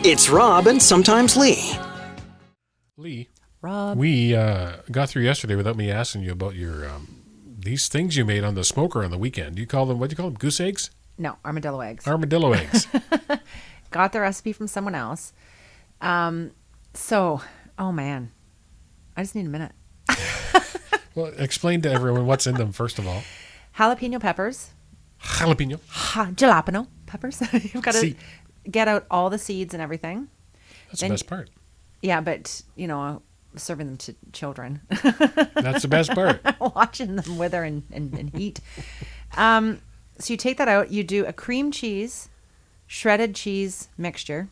It's Rob and Sometimes Leigh. Leigh, Rob. we got through yesterday without me asking you about your these things you made on the smoker on the weekend. What do you call them? Goose eggs? No, armadillo eggs. Armadillo eggs. Got the recipe from someone else. Oh man, I just need a minute. Well, explain to everyone what's in them, first of all. Jalapeno peppers. Jalapeno. Jalapeno peppers. You've got to See. get out all the seeds and everything. That's the best part. Yeah, but, serving them to children. That's the best part. Watching them wither and heat. So you take that out. You do a cream cheese, shredded cheese mixture.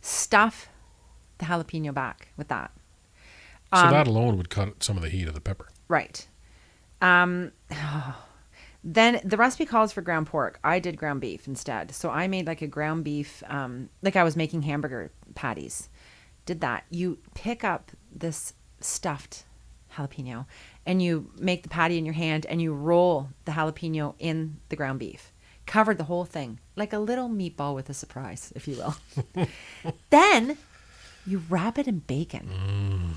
Stuff the jalapeno back with that. So that alone would cut some of the heat of the pepper. Right. Then the recipe calls for ground pork. I did ground beef instead. So I made like a ground beef, like I was making hamburger patties. Did that. You pick up this stuffed jalapeno and you make the patty in your hand and you roll the jalapeno in the ground beef. Covered the whole thing like a little meatball with a surprise, if you will. Then you wrap it in bacon.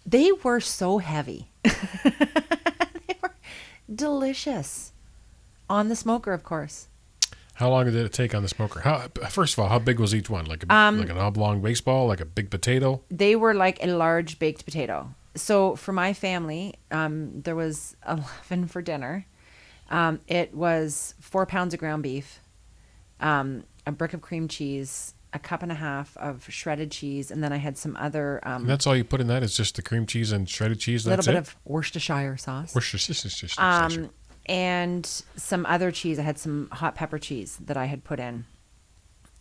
They were so heavy. They were delicious. On the smoker, of course. How long did it take on the smoker? First of all, how big was each one? Like an oblong baseball, like a big potato? They were like a large baked potato. So for my family, there was 11 for dinner. It was 4 pounds of ground beef, a brick of cream cheese, a cup and a half of shredded cheese, and then I had some other... and that's all you put in that is just the cream cheese and shredded cheese? A little bit of Worcestershire sauce. Worcestershire. And some other cheese. I had some hot pepper cheese that I had put in.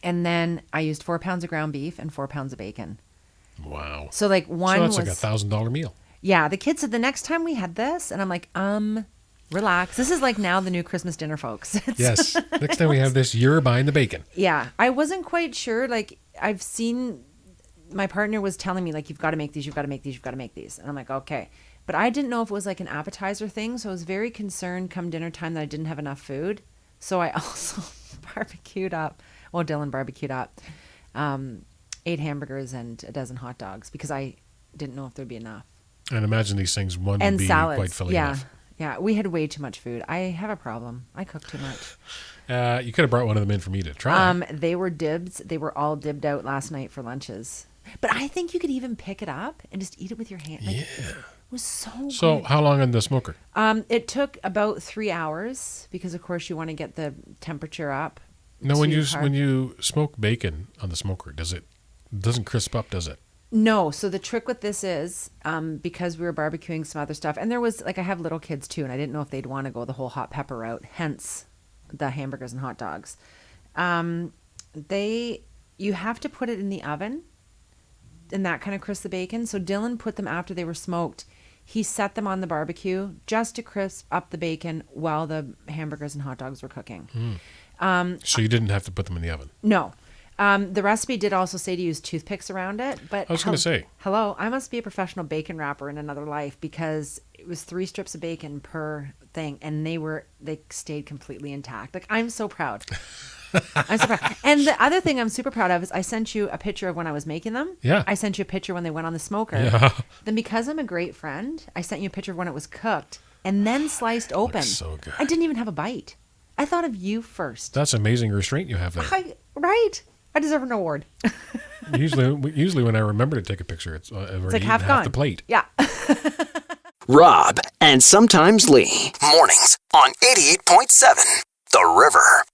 And then I used 4 pounds of ground beef and 4 pounds of bacon. Wow. So like one was... So that's like $1,000 meal. Yeah, the kids said the next time we had this, and I'm like, relax. This is like now the new Christmas dinner, folks. Yes. Next time we have this, you're buying the bacon. Yeah. I wasn't quite sure. Like, I've seen, my partner was telling me, like, you've got to make these, you've got to make these, you've got to make these. And I'm like, okay. But I didn't know if it was like an appetizer thing. So I was very concerned come dinner time that I didn't have enough food. So I also barbecued up. Well, Dylan barbecued up 8 hamburgers and a dozen hot dogs because I didn't know if there'd be enough. And imagine these things, one And would be salads. quite filling enough. Yeah, we had way too much food. I have a problem. I cook too much. You could have brought one of them in for me to try. They were dibs. They were all dibbed out last night for lunches. But I think you could even pick it up and just eat it with your hand. Like, yeah. It was so good. So how long on the smoker? It took about 3 hours because, of course, you want to get the temperature up. Now, when you smoke bacon on the smoker, doesn't crisp up, does it? No. So the trick with this is because we were barbecuing some other stuff, and there was I have little kids too, and I didn't know if they'd want to go the whole hot pepper route. Hence, the hamburgers and hot dogs. You have to put it in the oven, and that kind of crisps the bacon. So Dylan put them after they were smoked. He set them on the barbecue just to crisp up the bacon while the hamburgers and hot dogs were cooking. So you didn't have to put them in the oven? No. The recipe did also say to use toothpicks around it, but I was going to say, hello, I must be a professional bacon wrapper in another life because it was 3 strips of bacon per thing, and they stayed completely intact. Like, I'm so proud. I'm so proud. And the other thing I'm super proud of is I sent you a picture of when I was making them. Yeah. I sent you a picture when they went on the smoker. Yeah. Then because I'm a great friend, I sent you a picture of when it was cooked and then sliced open. Looks so good. I didn't even have a bite. I thought of you first. That's amazing restraint you have there. Right. I deserve an award. Usually when I remember to take a picture, it's like half the plate. Yeah. Rob and Sometimes Leigh. Mornings on 88.7 The River.